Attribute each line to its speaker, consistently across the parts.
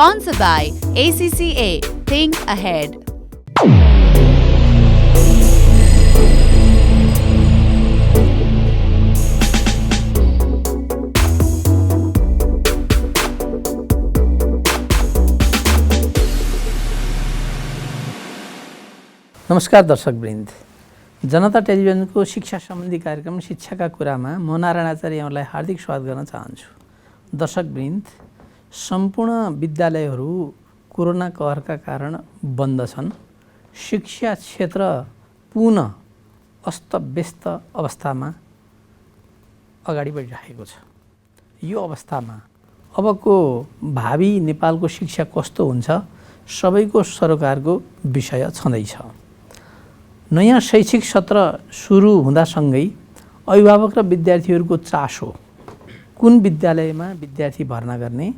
Speaker 1: Sponsored by ACCA. Think ahead.
Speaker 2: नमस्कार दर्शकवृन्द, जनता टेलिभिजनको शिक्षा सम्बन्धी कार्यक्रम शिक्षाका कुरामा म नारायण आचार्य यहाँलाई हार्दिक स्वागत गर्न चाहन्छु। दर्शकवृन्द, सम्पूर्ण विद्यालयहरू कोरोना कहरका कारण बन्द छन्। शिक्षा क्षेत्र पुनः अस्तव्यस्त अवस्थामा अगाडि बढिरहेको छ। यो अवस्थामा अबको भावी नेपालको शिक्षा कस्तो हुन्छ सबैको सरोकारको विषय छँदैछ। नयाँ शैक्षिक सत्र सुरु हुँदासँगै अभिभावक र विद्यार्थीहरूको चासो कुन विद्यालयमा विद्यार्थी भर्ना गर्ने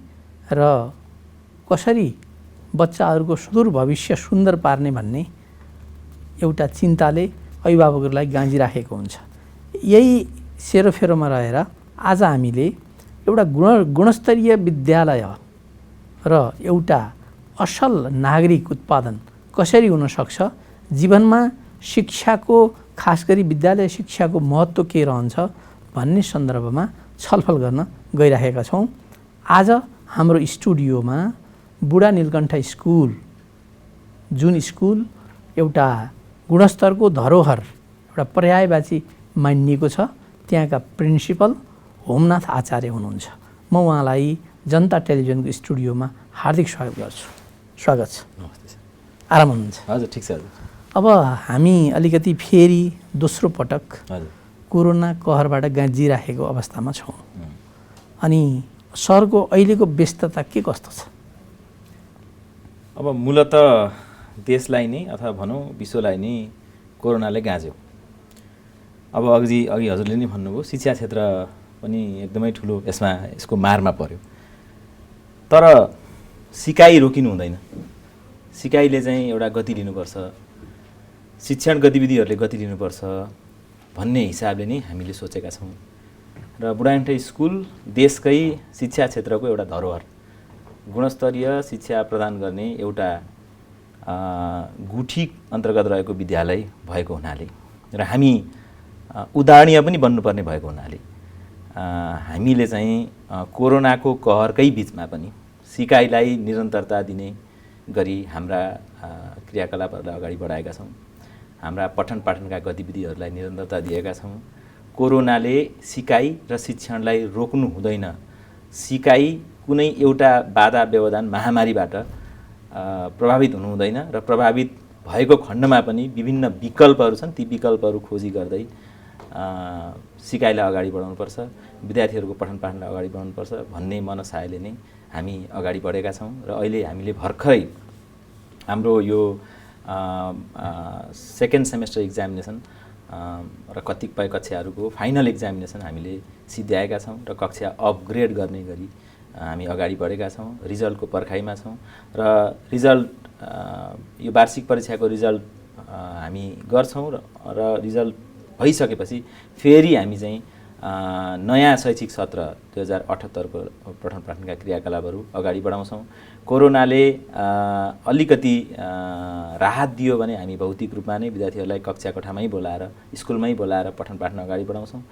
Speaker 2: र कसरी बच्चाहरूको सुदूर भविष्य सुन्दर पार्ने भन्ने एउटा चिन्ताले अभिभावकहरूलाई गाँजिराखेको हुन्छ। यही सेरोफेरोमा रहेर आज हामीले एउटा गुणस्तरीय विद्यालय र एउटा असल नागरिक उत्पादन कसरी हुन सक्छ, जीवनमा शिक्षाको खास गरी विद्यालय शिक्षाको महत्त्व के रहन्छ भन्ने सन्दर्भमा छलफल गर्न गइरहेका छौँ। आज हाम्रो स्टुडियोमा बुढा नीलकण्ठ स्कुल, जुन स्कुल एउटा गुणस्तरको धरोहर, एउटा पर्यायवाची मानिएको छ, त्यहाँका प्रिन्सिपल होमनाथ आचार्य हुनुहुन्छ। म उहाँलाई जनता टेलिभिजनको स्टुडियोमा हार्दिक स्वागत गर्छु। स्वागत छ।
Speaker 3: नमस्ते सर।
Speaker 2: आराम हुनुहुन्छ?
Speaker 3: हजुर, ठिक छ।
Speaker 2: अब हामी अलिकति फेरि दोस्रो पटक कोरोना कहरबाट गाँजिराखेको अवस्थामा छौँ। अनि सरको अहिलेको व्यस्तता के कस्तो छ?
Speaker 3: अब मूलत देशलाई नै अथवा भनौँ विश्वलाई नै कोरोनाले गाँज्यो। अब अघि हजुरले नै भन्नुभयो, शिक्षा क्षेत्र पनि एकदमै ठुलो यसको मारमा पर्यो। तर सिकाइ रोकिनु हुँदैन। सिकाइले चाहिँ एउटा गति लिनुपर्छ, शिक्षण गतिविधिहरूले गति लिनुपर्छ भन्ने हिसाबले नै हामीले सोचेका छौँ। र बुढानीलकण्ठ स्कुल देशकै शिक्षा क्षेत्रको एउटा धरोहर, गुणस्तरीय शिक्षा प्रदान गर्ने एउटा गुठी अन्तर्गत रहेको विद्यालय भएको हुनाले र हामी उदाहरणीय पनि बन्नुपर्ने भएको हुनाले हामीले चाहिँ कोरोनाको कहरकै बिचमा पनि सिकाइलाई निरन्तरता दिने गरी हाम्रा क्रियाकलापहरूलाई अगाडि बढाएका छौँ। हाम्रा पठन पाठनका गतिविधिहरूलाई निरन्तरता दिएका छौँ। कोरोनाले सिकाइ र शिक्षणलाई रोक्नु हुँदैन। सिकाइ कुनै एउटा बाधा व्यवधान महामारीबाट प्रभावित हुनु हुँदैन र प्रभावित भएको खण्डमा पनि विभिन्न विकल्पहरू छन्, ती विकल्पहरू खोजी गर्दै सिकाइलाई अगाडि बढाउनुपर्छ, विद्यार्थीहरूको पठन पाठनलाई अगाडि बढाउनुपर्छ भन्ने मनसायले नै हामी अगाडि बढेका छौँ। र अहिले हामीले भर्खरै हाम्रो यो सेकेन्ड सेमेस्टर इक्जामिनेसन र कतिपय कक्षाहरूको फाइनल इक्जामिनेसन हामीले सिद्ध्याएका छौँ र कक्षा अपग्रेड गर्ने गरी हामी अगाडि बढेका छौँ। रिजल्टको पर्खाइमा छौँ र रिजल्ट यो वार्षिक परीक्षाको रिजल्ट हामी गर्छौँ र रिजल्ट भइसकेपछि फेरि हामी चाहिँ नयाँ शैक्षिक सत्र 2078 को पठन पाठनका क्रियाकलापहरू अगाडि बढाउँछौँ। कोरोनाले अलिकति राहत दियो भने हामी भौतिक रूपमा नै विद्यार्थीहरूलाई कक्षा कोठामै बोलाएर, स्कुलमै बोलाएर पठन पाठन अगाडि बढाउँछौँ।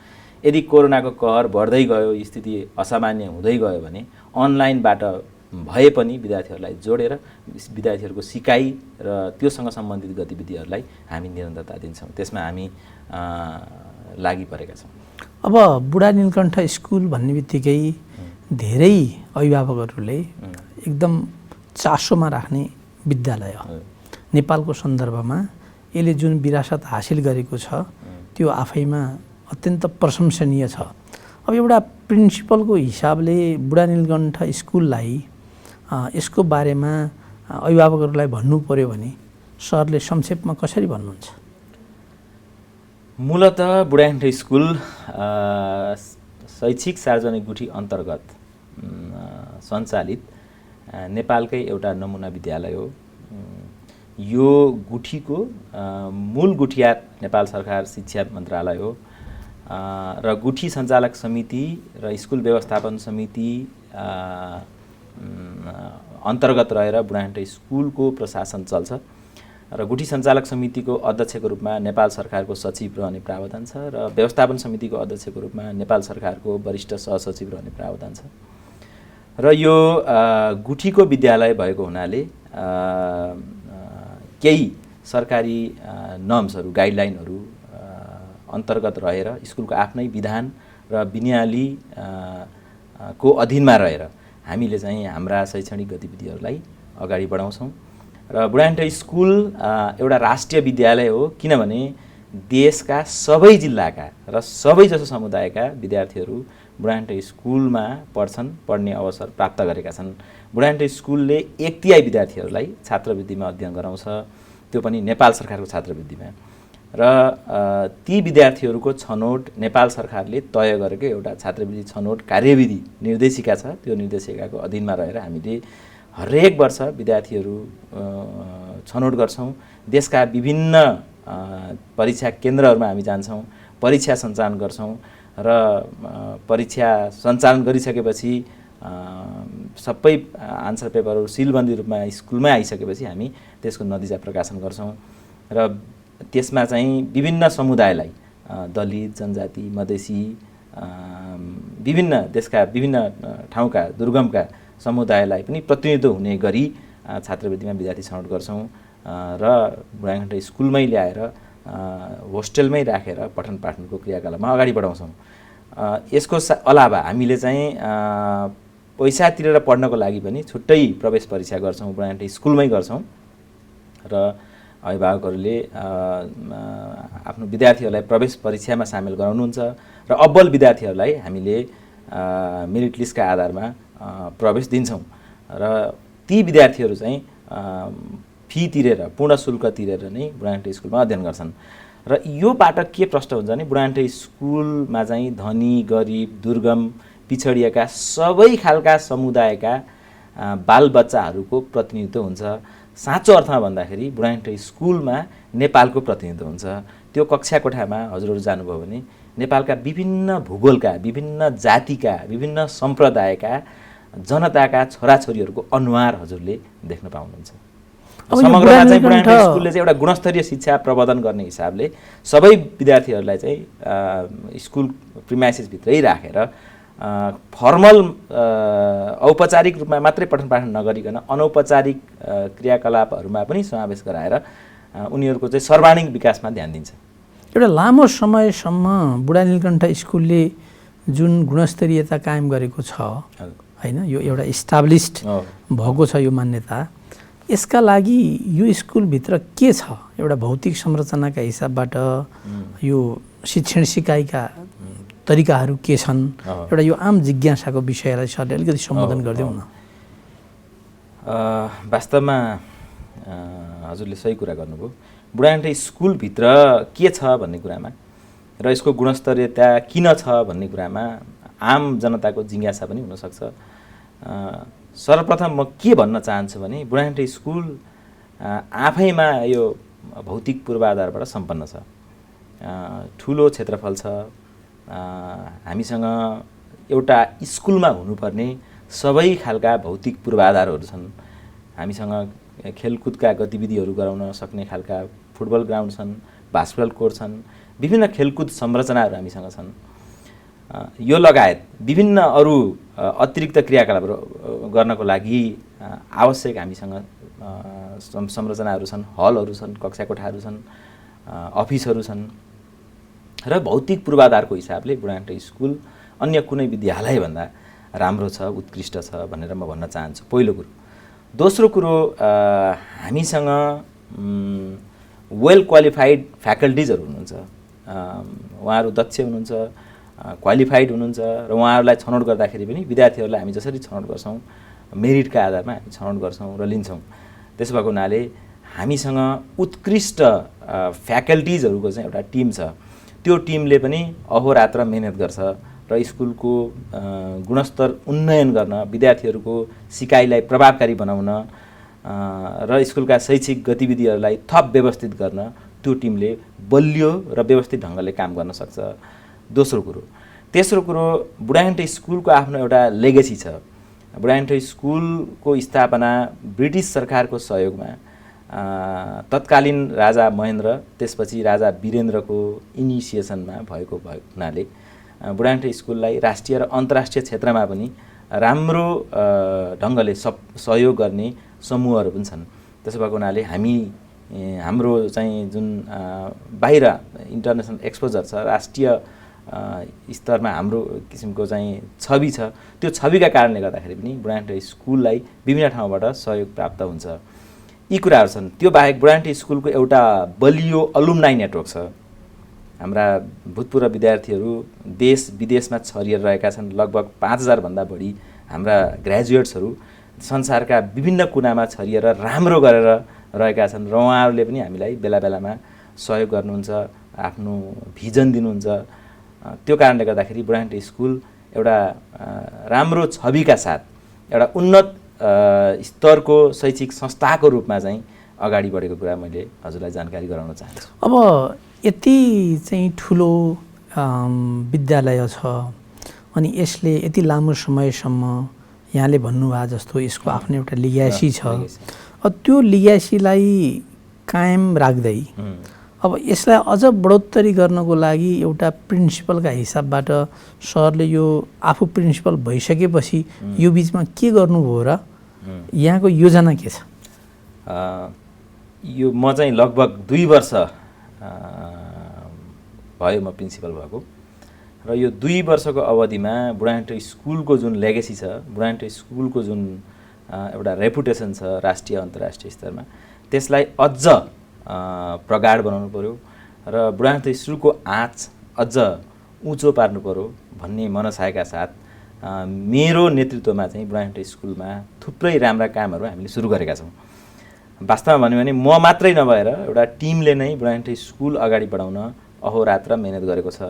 Speaker 3: यदि कोरोनाको कहर बढ्दै गयो, स्थिति असामान्य हुँदै गयो भने अनलाइनबाट भए पनि विद्यार्थीहरूलाई जोडेर विद्यार्थीहरूको सिकाइ र त्योसँग सम्बन्धित गतिविधिहरूलाई हामी निरन्तरता दिन्छौँ। त्यसमा हामी लागि परेका छौँ।
Speaker 2: अब बुढा नीलकण्ठ स्कुल भन्ने बित्तिकै धेरै अभिभावकहरूले एकदम चासोमा राख्ने विद्यालय नेपालको सन्दर्भमा यसले जुन विरासत हासिल गरेको छ त्यो आफैमा अत्यन्त प्रशंसनीय छ। अब एउटा प्रिन्सिपलको हिसाबले बुढा नीलकण्ठ स्कुललाई यसको बारेमा अभिभावकहरूलाई भन्नु पर्यो भने सरले संक्षेपमा कसरी भन्नुहुन्छ?
Speaker 3: मूलत बुढानीलकण्ठ स्कुल शैक्षिक सार्वजनिक गुठी अन्तर्गत सञ्चालित नेपालकै एउटा नमुना विद्यालय हो। यो गुठीको मूल गुठिया नेपाल सरकार शिक्षा मन्त्रालय हो र गुठी सञ्चालक समिति र स्कुल व्यवस्थापन समिति अन्तर्गत रहेर बुढाहान्टे स्कुलको प्रशासन चल्छ र गुठी सञ्चालक समितिको अध्यक्षको रूपमा नेपाल सरकारको सचिव रहने प्रावधान छ र व्यवस्थापन समितिको अध्यक्षको रूपमा नेपाल सरकारको वरिष्ठ सहसचिव रहने प्रावधान छ र यो गुठीको विद्यालय भएको हुनाले केही सरकारी नर्म्सहरू गाइडलाइनहरू अन्तर्गत रहेर स्कुलको आफ्नै विधान र विनियाली को अधीनमा रहेर हामीले चाहिँ हाम्रा शैक्षणिक गतिविधिहरूलाई अगाडि बढाउँछौँ र बुढाहान्टे स्कुल एउटा राष्ट्रिय विद्यालय हो किनभने देशका सबै जिल्लाका र सबैजसो समुदायका विद्यार्थीहरू बुढाहान्टे स्कुलमा पढ्ने अवसर प्राप्त गरेका छन्। बुढाहान्टे स्कुलले 1 तिहाई विद्यार्थीहरूलाई छात्रवृत्तिमा अध्ययन गराउँछ, त्यो पनि नेपाल सरकारको छात्रवृत्तिमा र ती विद्यार्थीहरूको छनौट नेपाल सरकारले तय गरेको एउटा छात्रवृत्ति छनौट कार्यविधि निर्देशिका छ। त्यो निर्देशिकाको अधीनमा रहेर हामीले हरेक वर्ष विद्यार्थीहरू छनौट गर्छौँ। देशका विभिन्न परीक्षा केन्द्रहरूमा हामी जान्छौँ, परीक्षा सञ्चालन गर्छौँ र परीक्षा सञ्चालन गरिसकेपछि सबै आन्सर पेपरहरू सिलबन्दी रूपमा स्कुलमै आइसकेपछि हामी त्यसको नतिजा प्रकाशन गर्छौँ र त्यसमा चाहिँ विभिन्न समुदायलाई दलित, जनजाति, मधेसी, विभिन्न देशका विभिन्न ठाउँका दुर्गमका समुदायलाई पनि प्रतिनिधित्व हुने गरी छात्रवृत्तिमा विद्यार्थी छनौट गर्छौँ र बुढाहान्टे स्कुलमै ल्याएर होस्टेलमै राखेर पठन पाठनको क्रियाकलापमा अगाडि बढाउँछौँ। यसको अलावा हामीले चाहिँ पैसा तिरेर पढ्नको लागि पनि छुट्टै प्रवेश परीक्षा गर्छौँ, बुढाहान्टे स्कुलमै गर्छौँ र अभिभावकहरूले आफ्नो विद्यार्थीहरूलाई प्रवेश परीक्षामा सामेल गराउनुहुन्छ र अब्बल विद्यार्थीहरूलाई हामीले मेरिट लिस्टका आधारमा प्रवेश दिन्छौँ र ती विद्यार्थीहरू चाहिँ फी तिरेर पूर्ण शुल्क तिरेर नै बुढाहान्टे स्कुलमा अध्ययन गर्छन् र योबाट के प्रश्न हुन्छ भने बुढाहान्टे स्कुलमा चाहिँ धनी, गरिब, दुर्गम, पिछडिएका सबै खालका समुदायका बालबच्चाहरूको प्रतिनिधित्व हुन्छ। साँचो अर्थमा भन्दाखेरि बुढाहान्टे स्कुलमा नेपालको प्रतिनिधित्व हुन्छ। त्यो कक्षा कोठामा हजुरहरू जानुभयो भने नेपालका विभिन्न भूगोलका, विभिन्न जातिका, विभिन्न सम्प्रदायका जनताका छोराछोरीहरूको अनुहार हजुरले देख्न पाउनुहुन्छ। समग्रमा चाहिँ बुढाहान्टे स्कुलले चाहिँ एउटा गुणस्तरीय शिक्षा प्रवर्धन गर्ने हिसाबले सबै विद्यार्थीहरूलाई चाहिँ स्कुल प्रिमाइसेसभित्रै राखेर फर्मल औपचारिक रूपमा मात्रै पठन पाठन नगरिकन अनौपचारिक क्रियाकलापहरूमा पनि समावेश गराएर उनीहरूको चाहिँ सर्वाङ्गीण विकासमा ध्यान दिन्छ।
Speaker 2: एउटा लामो समयसम्म बुढा नीलकण्ठ स्कुलले जुन गुणस्तरीयता कायम गरेको छ हैन, यो एउटा इस्टाब्लिस्ड भएको छ यो मान्यता, यसका लागि यो स्कुलभित्र के छ? एउटा भौतिक संरचनाका हिसाबबाट यो शिक्षण सिकाइका तरिकाहरू के छन्? एउटा यो आम जिज्ञासाको विषयलाई सरले अलिकति सम्बोधन गरिदेऊ न।
Speaker 3: वास्तवमा हजुरले सही कुरा गर्नुभयो। बुढाहान्टे स्कुलभित्र के छ भन्ने कुरामा र यसको गुणस्तरीयता किन छ भन्ने कुरामा आम जनताको जिज्ञासा पनि हुनसक्छ। सर्वप्रथम म के भन्न चाहन्छु भने बुढाहान्टे स्कुल आफैमा यो भौतिक पूर्वाधारबाट सम्पन्न छ। ठुलो क्षेत्रफल छ। हामीसँग एउटा स्कुलमा हुनुपर्ने सबै खालका भौतिक पूर्वाधारहरू छन्। हामीसँग खेलकुदका गतिविधिहरू गराउन सक्ने खालका फुटबल ग्राउन्ड छन्, बास्केटबल कोर्ट छन्, विभिन्न खेलकुद संरचनाहरू हामीसँग छन्। यो लगायत विभिन्न अरू अतिरिक्त क्रियाकलापहरू गर्नको लागि आवश्यक हामीसँग संरचनाहरू छन्, हलहरू छन्, कक्षा कोठाहरू छन्, अफिसहरू छन् र भौतिक पूर्वाधारको हिसाबले बुढाहान्टे स्कुल अन्य कुनै विद्यालयभन्दा राम्रो छ, उत्कृष्ट छ भनेर म भन्न चाहन्छु। पहिलो कुरो। दोस्रो कुरो, हामीसँग वेल क्वालिफाइड फ्याकल्टिजहरू हुनुहुन्छ। उहाँहरू दक्ष हुनुहुन्छ, क्वालिफाइड हुनुहुन्छ र उहाँहरूलाई छनौट गर्दाखेरि पनि विद्यार्थीहरूलाई हामी जसरी छनौट गर्छौँ मेरिटका आधारमा हामी छनौट गर्छौँ र लिन्छौँ। त्यसो भएको हुनाले हामीसँग उत्कृष्ट फ्याकल्टिजहरूको चाहिँ एउटा टिम छ। त्यो टिमले पनि अहोरात्र मेहनत गर्छ र स्कुलको गुणस्तर उन्नयन गर्न, विद्यार्थीहरूको सिकाइलाई प्रभावकारी बनाउन र स्कुलका शैक्षिक गतिविधिहरूलाई थप व्यवस्थित गर्न त्यो टिमले बलियो र व्यवस्थित ढङ्गले काम गर्न सक्छ। दोस्रो कुरो। तेस्रो कुरो, बुढाहान्टे स्कुलको आफ्नो एउटा लेगेसी छ। बुढाथोकी स्कुलको स्थापना ब्रिटिस सरकारको सहयोगमा तत्कालीन राजा महेन्द्र त्यसपछि राजा वीरेन्द्रको इनिसिएसनमा भएको हुनाले बुढाथोकी स्कुललाई राष्ट्रिय र अन्तर्राष्ट्रिय क्षेत्रमा पनि राम्रो ढङ्गले सहयोग गर्ने समूहहरू पनि छन्। त्यसो भएको हुनाले हाम्रो चाहिँ जुन बाहिर इन्टरनेसनल एक्सपोजर छ, राष्ट्रिय स्तरमा हाम्रो किसिमको चाहिँ छवि छ, त्यो छविका कारणले गर्दाखेरि पनि बुढाथोकी स्कुललाई विभिन्न ठाउँबाट सहयोग प्राप्त हुन्छ। यी कुराहरू छन्। त्यो बाहेक बुढाथोकी स्कुलको एउटा बलियो अलुम्नाई नेटवर्क छ। हाम्रा भूतपूर्व विद्यार्थीहरू देश विदेशमा छरिएर रहेका छन्। लगभग 5000 भन्दा बढी हाम्रा ग्रेजुएट्सहरू संसारका विभिन्न कुनामा छरिएर राम्रो गरेर रहेका छन् र उहाँहरूले पनि हामीलाई बेला बेलामा सहयोग गर्नुहुन्छ, आफ्नो भिजन दिनुहुन्छ। त्यो कारणले गर्दाखेरि बुढाथोकी स्कुल एउटा राम्रो छविका साथ एउटा उन्नत स्तरको शैक्षिक संस्थाको रूपमा चाहिँ अगाडि बढेको कुरा मैले हजुरलाई जानकारी गराउन चाहन्छु।
Speaker 2: अब यति चाहिँ ठुलो विद्यालय छ अनि यसले यति लामो समयसम्म यहाँले भन्नुभयो जस्तो यसको आफ्नो एउटा लिग्यासी छ। अब त्यो लिग्यासीलाई कायम राख्दै अब यसलाई अझ बढोत्तरी गर्नको लागि एउटा प्रिन्सिपलका हिसाबबाट सरले यो आफू प्रिन्सिपल भइसकेपछि यो बिचमा के गर्नुभयो र यहाँको योजना के छ?
Speaker 3: यो म चाहिँ लगभग 2 वर्ष भयो म प्रिन्सिपल भएको र यो 2 वर्षको अवधिमा बुढाथोकी स्कुलको जुन लेगेसी छ, बुढाथोकी स्कुलको जुन एउटा रेपुटेसन छ राष्ट्रिय अन्तर्राष्ट्रिय स्तरमा, त्यसलाई अझ प्रगाढ बनाउनु पर्यो र बुढाथोकी स्कुलको आँच अझ उँचो पार्नु पर्यो भन्ने मनसायका साथ मेरो नेतृत्वमा चाहिँ बुढाथोकी स्कुलमा थुप्रै राम्रा कामहरू हामीले सुरु गरेका छौँ। वास्तवमा भन्यो भने म मात्रै नभएर एउटा टिमले नै बुढाथोकी स्कुल अगाडि बढाउन अहोरात्र मेहनत गरेको छ।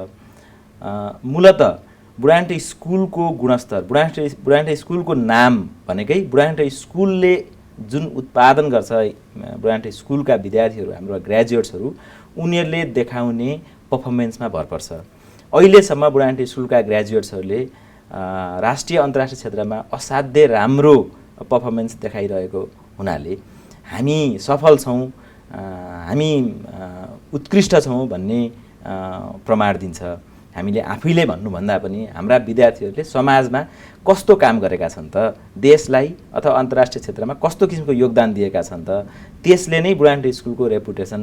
Speaker 3: मूलत बुढाथोकी स्कुलको गुणस्तर, बुढाथोकी स्कुलको नाम भनेकै बुढाथोकी स्कुलले जुन उत्पादन गर्छ, बुढाथोकी स्कुलका विद्यार्थीहरू हाम्रो ग्रेजुएट्सहरू उनीहरूले देखाउने पर्फर्मेन्समा भर पर्छ। अहिलेसम्म बुढाथोकी स्कुलका ग्रेजुएट्सहरूले राष्ट्रिय अन्तर्राष्ट्रिय क्षेत्रमा असाध्यै राम्रो पर्फर्मेन्स देखाइरहेको हुनाले हामी सफल छौँ, हामी उत्कृष्ट छौँ भन्ने प्रमाण दिन्छ। हामीले आफैले भन्नुभन्दा पनि हाम्रा विद्यार्थीहरूले समाजमा कस्तो काम गरेका छन् त, देशलाई अथवा अन्तर्राष्ट्रिय क्षेत्रमा कस्तो किसिमको योगदान दिएका छन् त, त्यसले नै बुढाथोकी स्कुलको रेपुटेसन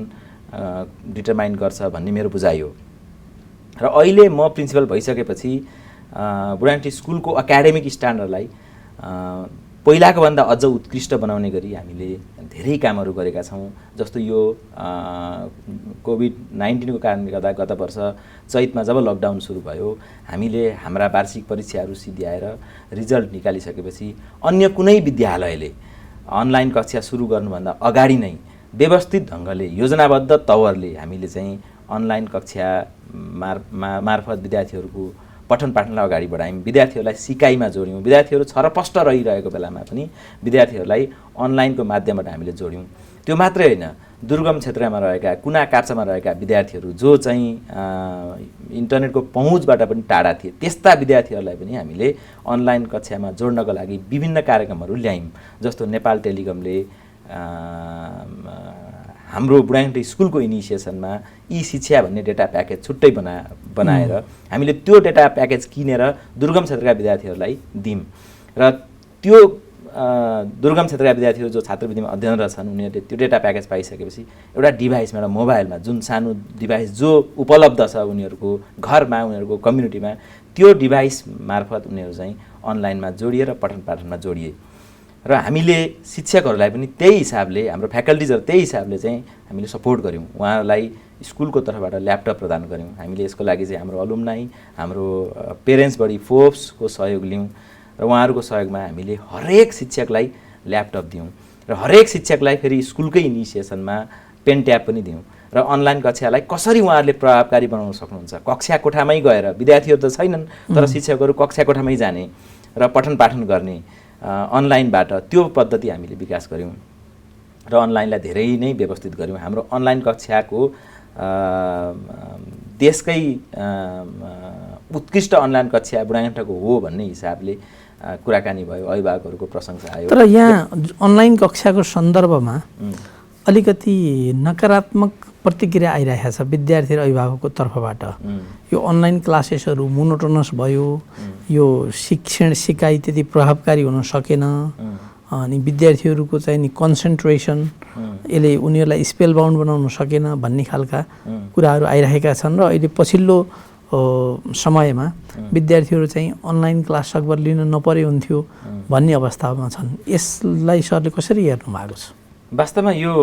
Speaker 3: डिटरमाइन गर्छ भन्ने मेरो बुझाइ हो। र अहिले म प्रिन्सिपल भइसकेपछि बुढाथोकी स्कुलको एकाडेमिक स्ट्यान्डर्डलाई पहिलाको भन्दा अझ उत्कृष्ट बनाउने गरी हामीले धेरै कामहरू गरेका छौँ। जस्तो यो कोभिड-19 को कारणले गर्दा गत वर्ष चैतमा जब लकडाउन सुरु भयो, हामीले हाम्रा वार्षिक परीक्षाहरू सिद्ध्याएर रिजल्ट निकालिसकेपछि अन्य कुनै विद्यालयले अनलाइन कक्षा सुरु गर्नुभन्दा अगाडि नै व्यवस्थित ढङ्गले योजनाबद्ध तवरले हामीले चाहिँ अनलाइन कक्षा मार्फत विद्यार्थीहरूको पठन पाठनलाई अगाडि बढायौँ, विद्यार्थीहरूलाई सिकाइमा जोड्यौँ। विद्यार्थीहरू छरपष्ट रहिरहेको बेलामा पनि विद्यार्थीहरूलाई अनलाइनको माध्यमबाट हामीले जोड्यौँ। त्यो मात्रै होइन, दुर्गम क्षेत्रमा रहेका, कुना काप्चामा रहेका विद्यार्थीहरू जो चाहिँ इन्टरनेटको पहुँचबाट पनि टाढा थिए, त्यस्ता विद्यार्थीहरूलाई पनि हामीले अनलाइन कक्षामा जोड्नको लागि विभिन्न कार्यक्रमहरू ल्यायौँ। जस्तो नेपाल टेलिकमले हाम्रो बुढाथोकी स्कुलको इनिसिएसनमा ई शिक्षा भन्ने डेटा प्याकेज छुट्टै बनाएर हामीले त्यो डेटा प्याकेज किनेर दुर्गम क्षेत्रका विद्यार्थीहरूलाई दियौँ र त्यो दुर्गम क्षेत्रका विद्यार्थीहरू जो छात्रवृत्तिमा अध्ययनरत छन् उनीहरूले त्यो डेटा प्याकेज पाइसकेपछि एउटा डिभाइसमा, एउटा मोबाइलमा, जुन सानो डिभाइस जो उपलब्ध छ उनीहरूको घरमा, उनीहरूको कम्युनिटीमा, त्यो डिभाइस मार्फत उनीहरू चाहिँ अनलाइनमा जोडिएर पठन पाठनमा जोडिए र हामीले शिक्षकहरूलाई पनि त्यही हिसाबले, हाम्रो फ्याकल्टिजहरू त्यही हिसाबले चाहिँ हामीले सपोर्ट गऱ्यौँ। उहाँहरूलाई स्कुलको तर्फबाट ल्यापटप प्रदान गऱ्यौँ। हामीले यसको लागि चाहिँ हाम्रो अलुम्नाई, हाम्रो पेरेन्ट्स बडी फोर्सको सहयोग लियौँ र उहाँहरूको सहयोगमा हामीले हरेक शिक्षकलाई ल्यापटप दियौँ र हरेक शिक्षकलाई फेरि स्कुलकै इनिसिएसनमा पेन ट्याब पनि दियौँ र अनलाइन कक्षालाई कसरी उहाँहरूले प्रभावकारी बनाउन सक्नुहुन्छ। कक्षा कोठामै गएर, विद्यार्थीहरू त छैनन् तर शिक्षकहरू कक्षा कोठामै जाने र पठन पाठन गर्ने अनलाइनबाट, त्यो पद्धति हामीले विकास गऱ्यौँ र अनलाइनलाई धेरै नै व्यवस्थित गऱ्यौँ। हाम्रो अनलाइन कक्षाको देशकै उत्कृष्ट अनलाइन कक्षा बुढाथोकीको हो भन्ने हिसाबले कुराकानी भयो, अभिभावकहरूको प्रशंसा आयो।
Speaker 2: तर यहाँ अनलाइन कक्षाको सन्दर्भमा अलिकति नकारात्मक प्रतिक्रिया आइरहेको छ विद्यार्थी र अभिभावकको तर्फबाट। यो अनलाइन क्लासेसहरू मोनोटोनस भयो, यो सिकाइ त्यति प्रभावकारी हुन सकेन, अनि विद्यार्थीहरूको चाहिँ नि कन्सन्ट्रेसन यसले उनीहरूलाई स्पेल बाउन्ड बनाउन सकेन भन्ने खालका कुराहरू आइरहेका छन्। र अहिले पछिल्लो समयमा विद्यार्थीहरू चाहिँ अनलाइन क्लास सकभर लिन नपरे हुन्थ्यो भन्ने अवस्थामा छन्। यसलाई सरले कसरी हेर्नु भएको छ?
Speaker 3: वास्तवमा यो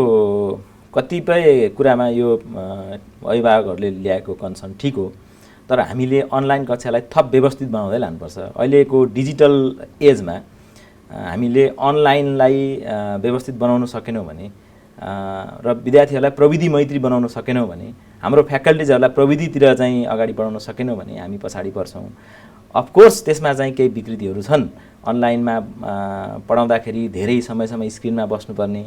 Speaker 3: कतिपय कुरामा यो अभिभावकहरूले ल्याएको कन्सर्न ठिक हो, तर हामीले अनलाइन कक्षालाई थप व्यवस्थित बनाउँदै लानुपर्छ। अहिलेको डिजिटल एजमा हामीले अनलाइनलाई व्यवस्थित बनाउन सकेनौँ भने र विद्यार्थीहरूलाई प्रविधि मैत्री बनाउन सकेनौँ भने, हाम्रो फ्याकल्टिजहरूलाई प्रविधितिर चाहिँ अगाडि बढाउन सकेनौँ भने हामी पछाडि पर्छौँ। अफकोर्स त्यसमा चाहिँ केही विकृतिहरू छन्। अनलाइनमा पढाउँदाखेरि धेरै समयसम्म स्क्रिनमा बस्नुपर्ने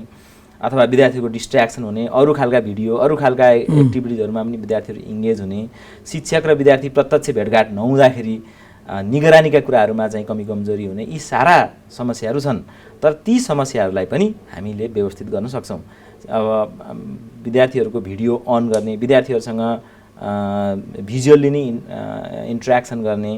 Speaker 3: अथवा विद्यार्थीको डिस्ट्र्याक्सन हुने, अरू खालका भिडियो, अरू खालका एक्टिभिटिजहरूमा पनि विद्यार्थीहरू इङ्गेज हुने, शिक्षक र विद्यार्थी प्रत्यक्ष भेटघाट नहुँदाखेरि निगरानीका कुराहरूमा चाहिँ कमी कमजोरी हुने, यी सारा समस्याहरू छन्। तर ती समस्याहरूलाई पनि हामीले व्यवस्थित गर्न सक्छौँ। अब विद्यार्थीहरूको भिडियो अन गर्ने, विद्यार्थीहरूसँग भिजुअल्ली नै इन्ट्र्याक्सन गर्ने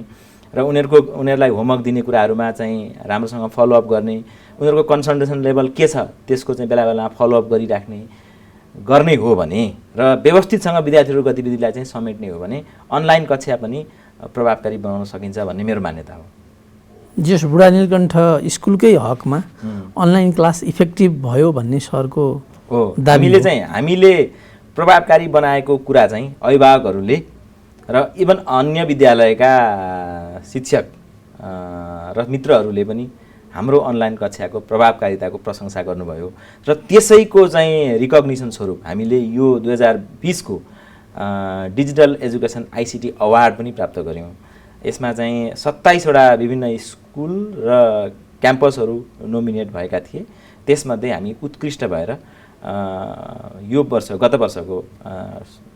Speaker 3: र उनीहरूलाई होमवर्क दिने कुराहरूमा चाहिँ राम्रोसँग फलोअप गर्ने, उनीहरूको कन्सन्ट्रेसन लेभल के छ त्यसको चाहिँ बेला बेलामा फलोअप गर्ने हो भने र व्यवस्थितसँग विद्यार्थीहरूको गतिविधिलाई चाहिँ समेट्ने हो भने अनलाइन कक्षा पनि प्रभावकारी बनाउन सकिन्छ भन्ने मेरो मान्यता हो।
Speaker 2: जस बुढा नीलकण्ठ स्कुलकै हकमा अनलाइन क्लास इफेक्टिभ भयो भन्ने सरको
Speaker 3: हो। हामीले प्रभावकारी बनाएको कुरा चाहिँ अभिभावकहरूले र इभन अन्य विद्यालयका शिक्षक र मित्रहरूले पनि हाम्रो अनलाइन कक्षाको प्रभावकारिताको प्रशंसा गर्नुभयो र त्यसैको चाहिँ रिकग्निसन स्वरूप हामीले यो 2020 को डिजिटल एजुकेसन आइसिटी अवार्ड पनि प्राप्त गऱ्यौँ। यसमा चाहिँ 27 वटा विभिन्न स्कुल र क्याम्पसहरू नोमिनेट भएका थिए। त्यसमध्ये हामी उत्कृष्ट भएर यो वर्ष गत वर्षको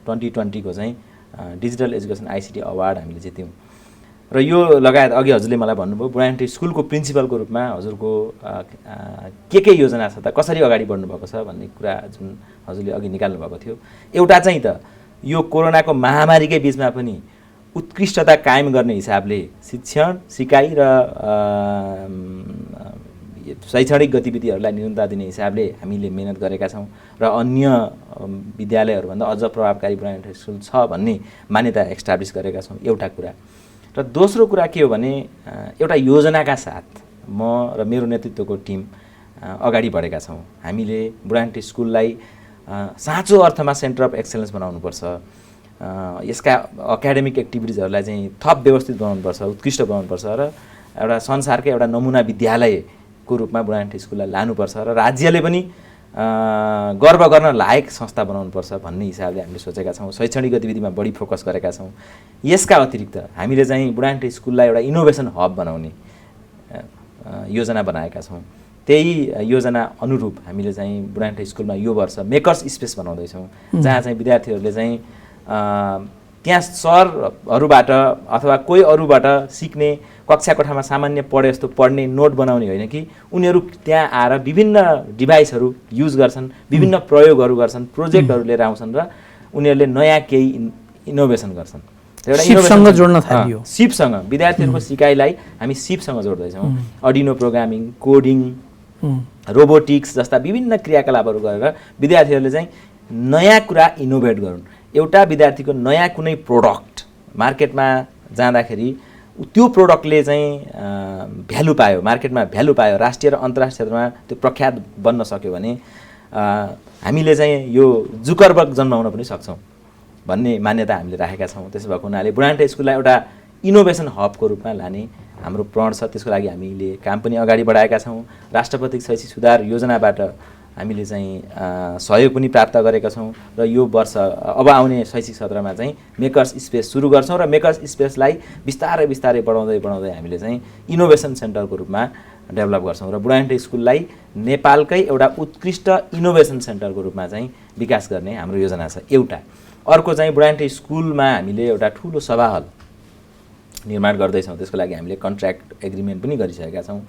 Speaker 3: 2020 को चाहिँ डिजिटल एजुकेसन आइसिटी अवार्ड हामीले जित्यौँ। र यो लगायत अघि हजुरले मलाई भन्नुभयो बुढानीटी स्कुलको प्रिन्सिपलको रूपमा हजुरको के योजना छ त, कसरी अगाडि बढ्नु भएको छ भन्ने कुरा जुन हजुरले अघि निकाल्नु भएको थियो। एउटा चाहिँ त यो कोरोनाको महामारीकै बिचमा पनि उत्कृष्टता कायम गर्ने हिसाबले शिक्षण, सिकाइ र शैक्षणिक गतिविधिहरूलाई निरन्तरता दिने हिसाबले हामीले मेहनत गरेका छौँ र अन्य विद्यालयहरूभन्दा अझ प्रभावकारी बुढानीटी स्कुल छ भन्ने मान्यता एस्टाब्लिस गरेका छौँ, एउटा कुरा। र दोस्रो कुरा के हो भने एउटा योजनाका साथ म र मेरो नेतृत्वको टिम अगाडि बढेका छौँ। हामीले बुढानीटी स्कुललाई साँचो अर्थमा सेन्टर अफ एक्सलेन्स बनाउनुपर्छ। यसका एकाडेमिक एक्टिभिटिजहरूलाई चाहिँ थप व्यवस्थित बनाउनुपर्छ, उत्कृष्ट बनाउनुपर्छ र एउटा संसारकै एउटा नमुना विद्यालयको रूपमा बुढानीटी स्कुललाई लानुपर्छ र राज्यले पनि गर्व गर्न लायक संस्था बनाउनुपर्छ भन्ने हिसाबले हामीले सोचेका छौँ। शैक्षणिक गतिविधिमा बढी फोकस गरेका छौँ। यसका अतिरिक्त हामीले चाहिँ बुढानीटी स्कुललाई एउटा इनोभेसन हब बनाउने योजना बनाएका छौँ। त्यही योजना अनुरूप हामीले चाहिँ बुढानीटी स्कुलमा यो वर्ष मेकर्स स्पेस बनाउँदैछौँ, जहाँ चाहिँ विद्यार्थीहरूले चाहिँ त्यहाँ सरहरूबाट अथवा कोही अरूबाट सिक्ने, कक्षा कोठामा सामान्य पढे जस्तो पढ्ने, नोट बनाउने होइन कि उनीहरू त्यहाँ आएर विभिन्न डिभाइसहरू युज गर्छन्, विभिन्न प्रयोगहरू गर्छन्, प्रोजेक्टहरू लिएर आउँछन् र उनीहरूले नयाँ केही इनोभेसन गर्छन्।
Speaker 2: सिपसँग जोड्न थालियो।
Speaker 3: सिपसँग विद्यार्थीहरूको सिकाइलाई हामी सिपसँग जोड्दैछौँ। अर्डिनो प्रोग्रामिङ, कोडिङ, रोबोटिक्स जस्ता विभिन्न क्रियाकलापहरू गरेर विद्यार्थीहरूले चाहिँ नयाँ कुरा इनोभेट गरून्। एउटा विद्यार्थीको नयाँ कुनै प्रोडक्ट मार्केटमा जाँदाखेरि त्यो प्रोडक्टले चाहिँ भ्यालु पायो, मार्केटमा भ्यालु पायो, राष्ट्रिय र अन्तर्राष्ट्रिय क्षेत्रमा त्यो प्रख्यात बन्न सक्यो भने हामीले चाहिँ यो जुकरबर्ग जन्माउन पनि सक्छौँ भन्ने मान्यता हामीले राखेका छौँ। त्यसो भएको हुनाले बुढानीटी स्कुललाई एउटा इनोभेसन हबको रूपमा लाने हाम्रो प्रण छ। त्यसको लागि हामीले काम पनि अगाडि बढाएका छौँ। राष्ट्रपति शैक्षिक सुधार योजनाबाट हामीले चाहिँ सहयोग पनि प्राप्त गरेका छौँ र यो वर्ष अब आउने शैक्षिक सत्रमा चाहिँ मेकर्स स्पेस सुरु गर्छौँ र मेकर्स स्पेसलाई बिस्तारै बिस्तारै बढाउँदै हामीले चाहिँ इनोभेसन सेन्टरको रूपमा डेभलप गर्छौँ र बुढानीटी स्कुललाई नेपालकै एउटा उत्कृष्ट इनोभेसन सेन्टरको रूपमा चाहिँ विकास गर्ने हाम्रो योजना छ एउटा। अर्को चाहिँ बुढानीटी स्कुलमा हामीले एउटा ठुलो सभा हल निर्माण गर्दैछौँ। त्यसको लागि हामीले कन्ट्र्याक्ट एग्रिमेन्ट पनि गरिसकेका छौँ।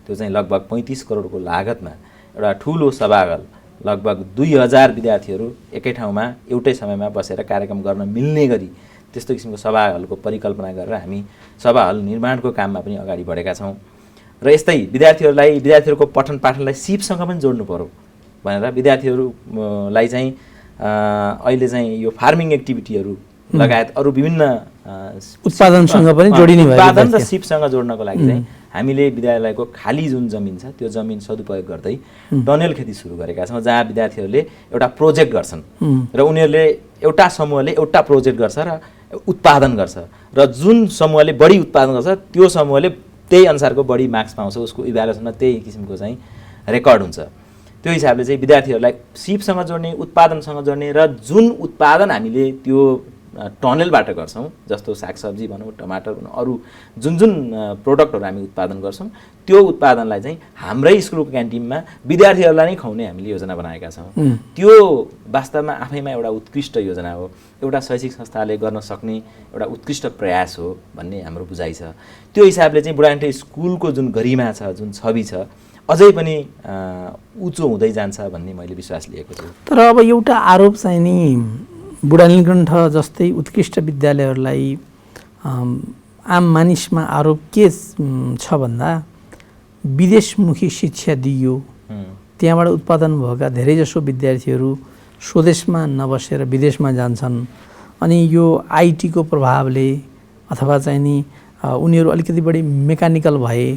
Speaker 3: त्यो चाहिँ लगभग 35 करोडको लागतमा एउटा ठुलो सभाघर, लगभग 2000 विद्यार्थीहरू एकै ठाउँमा एउटै समयमा बसेर कार्यक्रम गर्न मिल्ने गरी त्यस्तो किसिमको सभा हलको परिकल्पना गरेर हामी सभा हल निर्माणको काममा पनि अगाडि बढेका छौँ। र यस्तै विद्यार्थीहरूको पठन पाठनलाई सिपसँग पनि जोड्नु पर्यो भनेर विद्यार्थीहरूलाई चाहिँ अहिले चाहिँ यो फार्मिङ एक्टिभिटीहरू लगायत अरू विभिन्न
Speaker 2: उत्पादनसँग पनि जोडिने भयो।
Speaker 3: उत्पादन र सिपसँग जोड्नको लागि चाहिँ हामीले विद्यालयको खाली जुन जमिन छ त्यो जमिन सदुपयोग गर्दै टनेल खेती सुरु गरेका छौँ, जहाँ विद्यार्थीहरूले एउटा प्रोजेक्ट गर्छन् र उनीहरूले एउटा समूहले एउटा प्रोजेक्ट गर्छ र उत्पादन गर्छ र जुन समूहले बढी उत्पादन गर्छ त्यो समूहले त्यही अनुसारको बढी मार्क्स पाउँछ, उसको इभ्यालुएसनमा त्यही किसिमको चाहिँ रेकर्ड हुन्छ। त्यो हिसाबले चाहिँ विद्यार्थीहरूलाई सिपसँग जोड्ने, उत्पादनसँग जोड्ने र जुन उत्पादन हामीले त्यो टनेलबाट गर्छौँ, जस्तो सागसब्जी भनौँ, टमाटर भनौँ, अरू जुन प्रोडक्टहरू हामी उत्पादन गर्छौँ त्यो उत्पादनलाई चाहिँ हाम्रै स्कुलको क्यान्टिनमा विद्यार्थीहरूलाई नै खुवाउने हामीले योजना बनाएका छौँ। त्यो वास्तवमा आफैमा एउटा उत्कृष्ट योजना हो, एउटा शैक्षिक संस्थाले गर्न सक्ने एउटा उत्कृष्ट प्रयास हो भन्ने हाम्रो बुझाइ छ। त्यो हिसाबले चाहिँ बुढाथोकी स्कुलको जुन गरिमा छ, जुन छवि छ, अझै पनि उच्च हुँदै जान्छ भन्ने मैले विश्वास लिएको छु।
Speaker 2: तर अब एउटा आरोप चाहिँ नि बुढानीलकण्ठ जस्तै उत्कृष्ट विद्यालयहरूलाई आम मानिसमा आरोप के छ भन्दा विदेशमुखी शिक्षा दिइयो, त्यहाँबाट उत्पादन भएका धेरैजसो विद्यार्थीहरू स्वदेशमा नबसेर विदेशमा जान्छन् अनि यो आइटीको प्रभावले अथवा चाहिँ नि उनीहरू अलिकति बढी मेकानिकल भए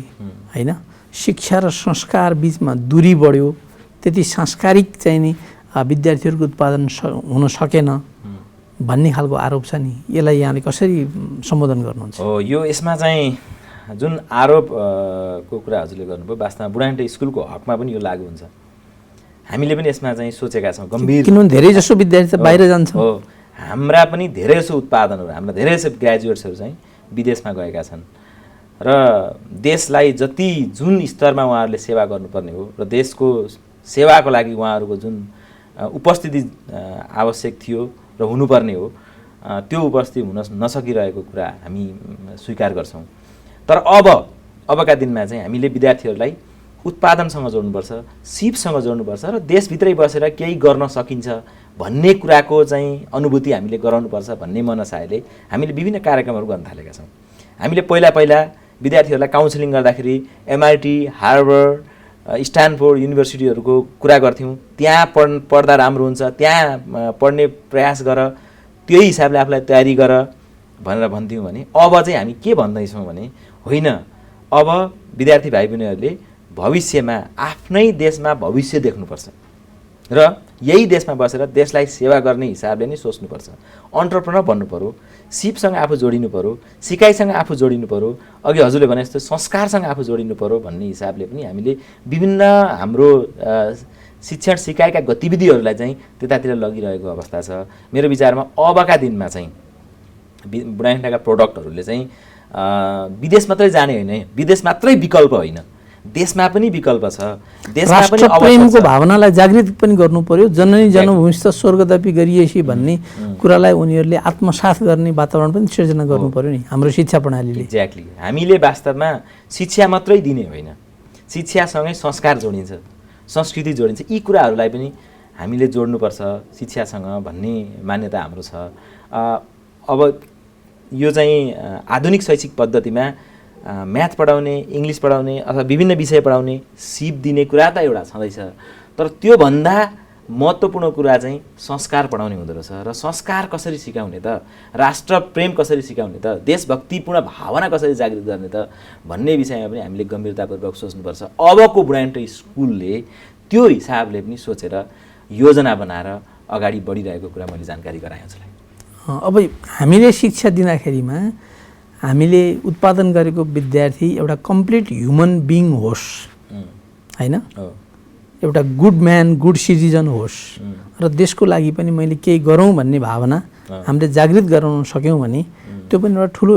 Speaker 2: होइन, शिक्षा र संस्कार बिचमा दूरी बढ्यो, त्यति सांस्कारिक चाहिँ नि विद्यार्थीहरूको उत्पादन हुन सकेन भन्ने खालको आरोप छ नि, यसलाई यहाँले कसरी सम्बोधन गर्नुहुन्छ?
Speaker 3: हो, यो यसमा चाहिँ जुन आरोपको कुरा हजुरले गर्नुभयो वास्तवमा बुढाथोकी स्कुलको हकमा पनि यो लागू हुन्छ। हामीले पनि यसमा चाहिँ सोचेका छौँ गम्भीर,
Speaker 2: किनभने धेरैजसो विद्यार्थी त बाहिर जान्छ।
Speaker 3: हो, हाम्रा पनि धेरैजसो उत्पादनहरू, हाम्रा धेरैजसो ग्रेजुएट्सहरू चाहिँ विदेशमा गएका छन् र देशलाई जति जुन स्तरमा उहाँहरूले सेवा गर्नुपर्ने हो र देशको सेवाको लागि उहाँहरूको जुन उपस्थिति आवश्यक थियो र हुनुपर्ने हो त्यो उपस्थिति हुन नसकिरहेको कुरा हामी स्वीकार गर्छौँ। तर अबका दिनमा चाहिँ हामीले विद्यार्थीहरूलाई उत्पादनसँग जोड्नुपर्छ, सिपसँग जोड्नुपर्छ र देशभित्रै बसेर केही गर्न सकिन्छ भन्ने कुराको चाहिँ अनुभूति हामीले गराउनुपर्छ भन्ने मनसायले हामीले विभिन्न कार्यक्रमहरू गर्न थालेका छौँ। हामीले पहिला विद्यार्थीहरूलाई काउन्सिलिङ गर्दाखेरि MIT, हार्वर्ड, स्ट्यानफोर्ड युनिभर्सिटीहरूको कुरा गर्थ्यौँ। त्यहाँ पढ्दा राम्रो हुन्छ, त्यहाँ पढ्ने प्रयास गर, त्यही हिसाबले आफूलाई तयारी गर भनेर भन्थ्यौँ भने अब चाहिँ हामी के भन्दैछौँ भने होइन, अब विद्यार्थी भाइ बहिनीहरूले भविष्यमा आफ्नै देशमा भविष्य देख्नुपर्छ र यही देशमा बसेर देशलाई सेवा गर्ने हिसाबले नै सोच्नुपर्छ। अन्टरप्रेनर बन्नु पर्यो, सिपसँग आफू जोडिनु पर्यो, सिकाइसँग आफू जोडिनु पर्यो, अघि हजुरले भने जस्तो संस्कारसँग आफू जोडिनु पर्यो भन्ने हिसाबले पनि हामीले विभिन्न हाम्रो शिक्षण सिकाइका गतिविधिहरूलाई चाहिँ त्यतातिर लगिरहेको अवस्था छ। मेरो विचारमा अबका दिनमा चाहिँ बुढाथोकीका प्रोडक्टहरूले चाहिँ विदेश मात्रै जाने होइन, विदेश मात्रै विकल्प होइन, देशमा पनि विकल्प छ, देशमा पनि
Speaker 2: प्रेमको भावनालाई जागृत पनि गर्नु पर्यो। जननी जन्मभूमिस्थ स्वर्गदापी गरिएसी भन्ने कुरालाई उनीहरूले आत्मसात गर्ने वातावरण पनि सृजना गर्नु पर्यो नि हाम्रो शिक्षा प्रणालीले।
Speaker 3: एक्ज्याक्टली, हामीले वास्तवमा शिक्षा मात्रै दिने होइन, शिक्षासँगै संस्कार जोडिन्छ, संस्कृति जोडिन्छ, यी कुराहरूलाई पनि हामीले जोड्नुपर्छ शिक्षासँग भन्ने मान्यता हाम्रो छ। अब यो चाहिँ आधुनिक शैक्षिक पद्धतिमा म्याथ पढाउने, इङ्ग्लिस पढाउने अथवा विभिन्न विषय पढाउने, सिप दिने कुरा त एउटा छँदैछ, तर त्योभन्दा महत्त्वपूर्ण कुरा चाहिँ संस्कार पढाउने हुँदो रहेछ। र संस्कार कसरी सिकाउने त, राष्ट्र प्रेम कसरी सिकाउने त, देशभक्तिपूर्ण भावना कसरी जागृत गर्ने त भन्ने विषयमा पनि हामीले गम्भीरतापूर्वक सोच्नुपर्छ। अबको बुढाथोकी स्कुलले त्यो हिसाबले पनि सोचेर योजना बनाएर अगाडि बढिरहेको कुरा मैले जानकारी गराएँ हजुरलाई।
Speaker 2: अब हामीले शिक्षा दिँदाखेरिमा हामीले उत्पादन गरेको विद्यार्थी एउटा कम्प्लिट ह्युमन बिङ होस् होइन, एउटा गुड म्यान, गुड सिटिजन होस् र देशको लागि पनि मैले केही गरौँ भन्ने भावना हामीले जागृत गराउन सक्यौँ भने त्यो पनि एउटा ठुलो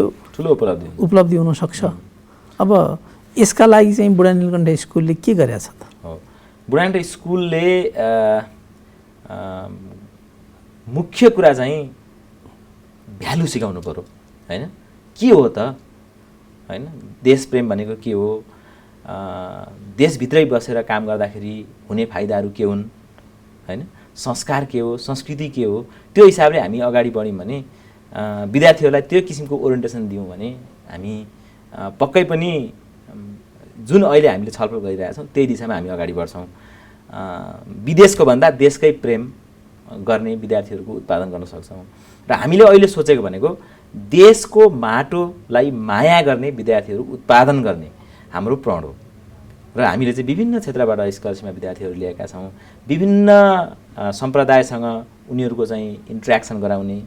Speaker 2: उपलब्धि हुनसक्छ। अब यसका लागि चाहिँ बुढानीलकण्ठ स्कुलले के गरेछ त?
Speaker 3: बुढाथोकी स्कुलले मुख्य कुरा चाहिँ भ्यालु सिकाउनु पर्यो होइन। के हो त हैन। देश प्रेम भनेको के हो, देशभित्रै बसेर काम गर्दाखेरि हुने फाइदाहरू के हुन् हैन, संस्कार के हो, संस्कृति के हो, त्यो हिसाबले हामी अगाडि बढ्यौँ भने विद्यार्थीहरूलाई त्यो किसिमको ओरिएन्टेसन दियौँ भने हामी पक्कै पनि जुन अहिले हामीले छलफल गरिरहेका छौँ त्यही दिशामा हामी अगाडि बढ्छौँ। विदेशको भन्दा देशकै प्रेम गर्ने विद्यार्थीहरूको उत्पादन गर्न सक्छौँ। र हामीले अहिले सोचेको भनेको देशको माटोलाई माया गर्ने विद्यार्थीहरू उत्पादन गर्ने हाम्रो प्रण हो। र हामीले चाहिँ विभिन्न क्षेत्रबाट स्कलरसिपमा विद्यार्थीहरू ल्याएका छौँ। विभिन्न सम्प्रदायसँग उनीहरूको चाहिँ इन्ट्रेक्सन गराउने,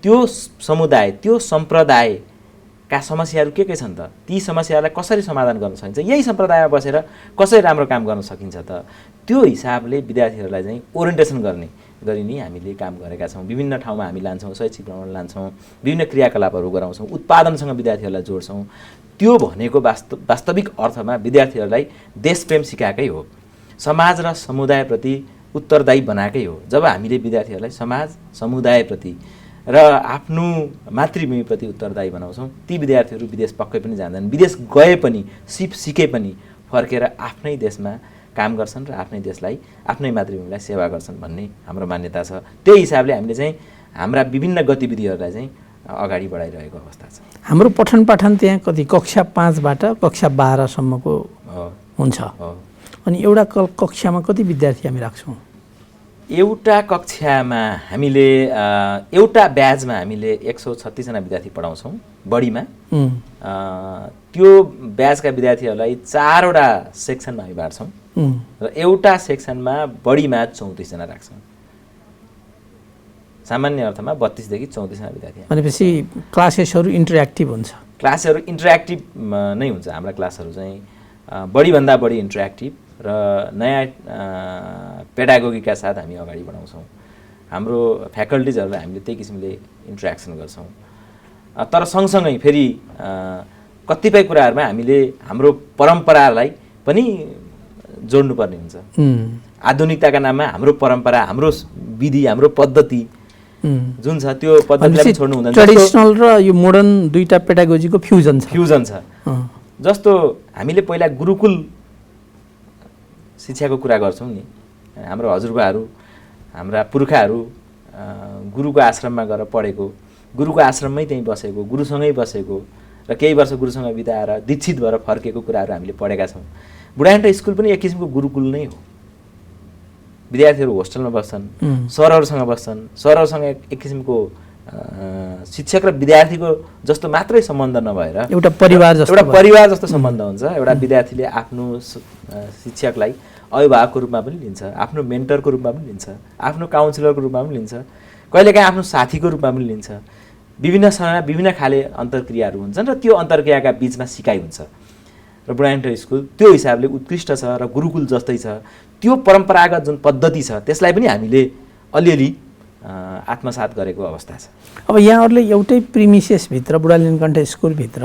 Speaker 3: त्यो समुदाय त्यो सम्प्रदायका समस्याहरू के छन् त, ती समस्याहरूलाई कसरी समाधान गर्न सकिन्छ, यही सम्प्रदायमा बसेर कसरी राम्रो काम गर्न सकिन्छ त, त्यो हिसाबले विद्यार्थीहरूलाई चाहिँ ओरिएन्टेसन गर्ने गरी नै हामीले काम गरेका छौँ। विभिन्न ठाउँमा हामी लान्छौँ, शैक्षिक भ्रमण लान्छौँ, विभिन्न क्रियाकलापहरू गराउँछौँ, उत्पादनसँग विद्यार्थीहरूलाई जोड्छौँ। त्यो भनेको वास्तविक अर्थमा विद्यार्थीहरूलाई देशप्रेम सिकाएकै हो, समाज र समुदायप्रति उत्तरदायी बनाएकै हो। जब हामीले विद्यार्थीहरूलाई समाज समुदायप्रति र आफ्नो मातृभूमिप्रति उत्तरदायी बनाउँछौँ, ती विद्यार्थीहरू विदेश पक्कै पनि जाँदैनन्। विदेश गए पनि सिके पनि फर्केर आफ्नै देशमा काम गर्छन् र आफ्नै देशलाई, आफ्नै मातृभूमिलाई सेवा गर्छन् भन्ने हाम्रो मान्यता छ। त्यही हिसाबले हामीले चाहिँ हाम्रा विभिन्न गतिविधिहरूलाई चाहिँ अगाडि बढाइरहेको अवस्था छ।
Speaker 2: हाम्रो पठन पाठन त्यहाँ कति कक्षा 5बाट कक्षा 12सम्मको हुन्छ, अनि एउटा कक्षामा कति विद्यार्थी हामी राख्छौँ?
Speaker 3: एउटा कक्षामा हामीले एउटा ब्याचमा हामीले 136 जना विद्यार्थी पढाउँछौँ बढीमा। त्यो ब्याचका विद्यार्थीहरूलाई 4वटा सेक्सनमा हामी बाँड्छौँ र एउटा सेक्सनमा बढीमा 34 जना राख्छौँ। सामान्य अर्थमा 32 देखि 34 जना विद्यार्थी।
Speaker 2: भनेपछि क्लासेसहरू इन्टरेक्टिभ हुन्छ? क्लासहरू
Speaker 3: इन्टरेक्टिभ नै हुन्छ। हाम्रा क्लासहरू चाहिँ बढीभन्दा बढी इन्टरेक्टिभ र नयाँ पेडागोगीका साथ हामी अगाडि बढाउँछौँ। हाम्रो फ्याकल्टिजहरूलाई हामीले त्यही किसिमले इन्टरेक्सन गर्छौँ। तर सँगसँगै फेरि कतिपय कुराहरूमा हामीले हाम्रो परम्परालाई पनि जोड्नुपर्ने हुन्छ। आधुनिकताका नाममा हाम्रो परम्परा, हाम्रो विधि, हाम्रो पद्धति जुन छ त्यो पद्धतिलाई छोड्नु हुँदैन।
Speaker 2: ट्रेडिसनल र यो मोडर्न दुईटा पेडागोजीको फ्युजन
Speaker 3: छ। जस्तो हामीले पहिला गुरुकुल शिक्षाको कुरा गर्छौँ नि, हाम्रो हजुरबाहरू, हाम्रा पुर्खाहरू गुरुको आश्रममा गएर पढेको, गुरुको आश्रममै त्यहीँ बसेको, गुरुसँगै बसेको र केही वर्ष गुरुसँग बिताएर दीक्षित भएर फर्केको कुराहरू हामीले पढेका छौँ। बुढाइन्टा स्कुल पनि एक किसिमको गुरुकुल नै हो। विद्यार्थीहरू होस्टेलमा बस्छन्, सरहरूसँग बस्छन्, सरहरूसँग एक किसिमको शिक्षक र विद्यार्थीको जस्तो मात्रै सम्बन्ध नभएर
Speaker 2: एउटा परिवार जस्तो
Speaker 3: सम्बन्ध हुन्छ। एउटा विद्यार्थीले आफ्नो शिक्षकलाई अभिभावकको रूपमा पनि लिन्छ, आफ्नो मेन्टरको रूपमा पनि लिन्छ, आफ्नो काउन्सिलरको रूपमा पनि लिन्छ, कहिलेकाहीँ आफ्नो साथीको रूपमा पनि लिन्छ। विभिन्न समयमा विभिन्न खाले अन्तर्क्रियाहरू हुन्छन् र त्यो अन्तर्क्रियाका बिचमा सिकाइ हुन्छ। र बुढाइन्टा स्कुल त्यो हिसाबले उत्कृष्ट छ र गुरुकुल जस्तै छ। त्यो परम्परागत जुन पद्धति छ त्यसलाई पनि हामीले अलिअलि आत्मसात गरेको अवस्था छ।
Speaker 2: अब यहाँहरूले एउटै प्रिमिसेसभित्र बुढालिनकण्ठ स्कुलभित्र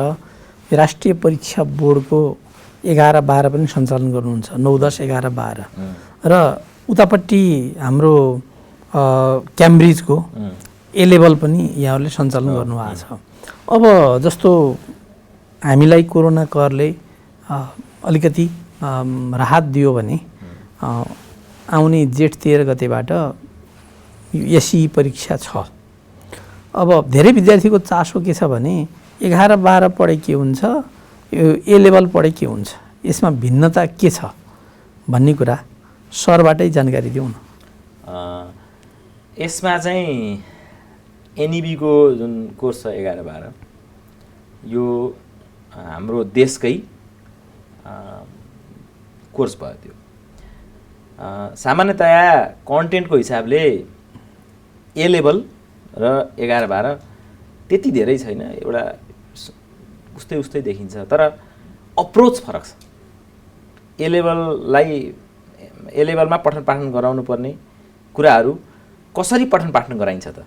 Speaker 2: राष्ट्रिय परीक्षा बोर्डको 11-12 पनि सञ्चालन गर्नुहुन्छ, 9, 10, 11, 12 र उतापट्टि हाम्रो क्याम्ब्रिजको ए लेभल पनि यहाँहरूले सञ्चालन गर्नुभएको छ। अब जस्तो हामीलाई कोरोना कहरले अलिकति राहत दियो भने आउने जेठ 13 गतेबाट एसई परीक्षा छ। अब धेरै विद्यार्थीको चासो के छ भने 11-12 पढे के हुन्छ, ए लेभल पढे के हुन्छ, यसमा भिन्नता के छ भन्ने कुरा सरबाटै जानकारी दिउँ न।
Speaker 3: यसमा चाहिँ एनइबीको जुन कोर्स छ 11-12 यो हाम्रो देशकै कोर्स भयो। त्यो सामान्यतया कन्टेन्टको हिसाबले ए लेभल र 11-12 त्यति धेरै छैन, एउटा उस्तै देखिन्छ, तर अप्रोच फरक छ। ए लेभलमा पठन पाठन गराउनु पर्ने कुराहरू कसरी पठन पाठन गराइन्छ त,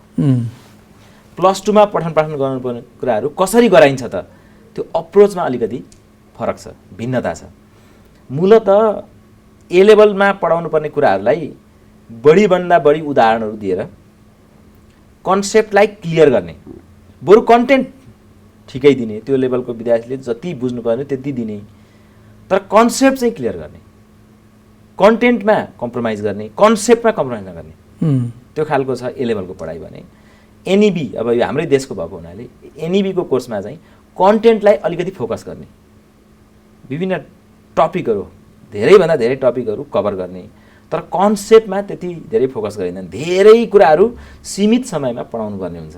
Speaker 3: +2 मा पठन पाठन गराउनु पर्ने कुराहरू कसरी गराइन्छ त, त्यो अप्रोचमा अलिकति फरक छ, भिन्नता छ। मूलत ए लेभलमा पढाउनु पर्ने कुराहरूलाई बढीभन्दा बढी उदाहरणहरू दिएर कन्सेप्टलाई क्लियर गर्ने, बरु कन्टेन्ट ठिकै दिने, त्यो लेभलको विद्यार्थीले जति बुझ्नुपर्ने त्यति दिने, तर कन्सेप्ट चाहिँ क्लियर गर्ने, कन्टेन्टमा कम्प्रोमाइज गर्ने, कन्सेप्टमा कम्प्रोमाइज नगर्ने, त्यो खालको छ ए लेभलको पढाइ भने। एनइबी अब यो हाम्रै देशको भएको हुनाले एनइबीको कोर्समा चाहिँ कन्टेन्टलाई अलिकति फोकस गर्ने, विभिन्न टपिकहरू, धेरैभन्दा धेरै टपिकहरू कभर गर्ने, तर कन्सेप्टमा त्यति धेरै फोकस गरिँदैन, धेरै कुराहरू सीमित समयमा पढाउनु पर्ने हुन्छ,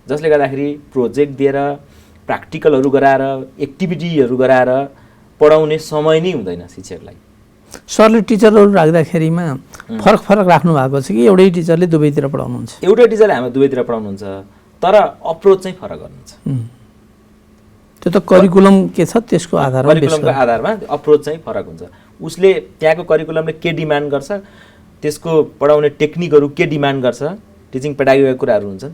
Speaker 3: जसले गर्दाखेरि प्रोजेक्ट दिएर प्र्याक्टिकलहरू गराएर एक्टिभिटीहरू गराएर पढाउने समय नै हुँदैन शिक्षकलाई।
Speaker 2: सरले टिचरहरू राख्दाखेरिमा फरक राख्नु भएको छ कि एउटै टिचरले दुवैतिर पढाउनुहुन्छ?
Speaker 3: एउटै टिचरले हाम्रो दुवैतिर पढाउनुहुन्छ, तर अप्रोच चाहिँ फरक गर्नुहुन्छ।
Speaker 2: त्यो त करिकुलम के छ त्यसको आधारमा,
Speaker 3: करिकुलमको आधारमा अप्रोच चाहिँ फरक हुन्छ। उसले त्यहाँको करिकुलमले के डिमान्ड गर्छ, त्यसको पढाउने टेक्निकहरू के डिमान्ड गर्छ, टिचिङ पेडागोगीका कुराहरू हुन्छन्,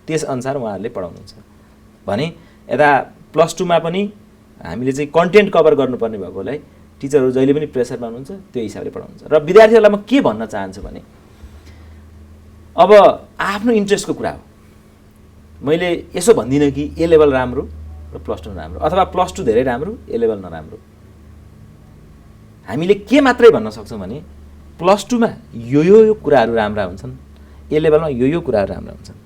Speaker 3: त्यसअनुसार उहाँहरूले पढाउनुहुन्छ भने यता +2मा पनि हामीले चाहिँ कन्टेन्ट कभर गर्नुपर्ने भएकोलाई टिचरहरू जहिले पनि प्रेसरमा हुनुहुन्छ, त्यो हिसाबले पढाउनुहुन्छ। र विद्यार्थीहरूलाई म के भन्न चाहन्छु भने अब आफ्नो इन्ट्रेस्टको कुरा हो, मैले यसो भन्दिनँ कि ए लेभल राम्रो र +2 राम्रो अथवा +2 धेरै राम्रो ए लेभल नराम्रो। हामीले के मात्रै भन्न सक्छौँ भने +2मा यो कुराहरू राम्रा हुन्छन्, ए लेभलमा यो कुराहरू राम्रा हुन्छन्,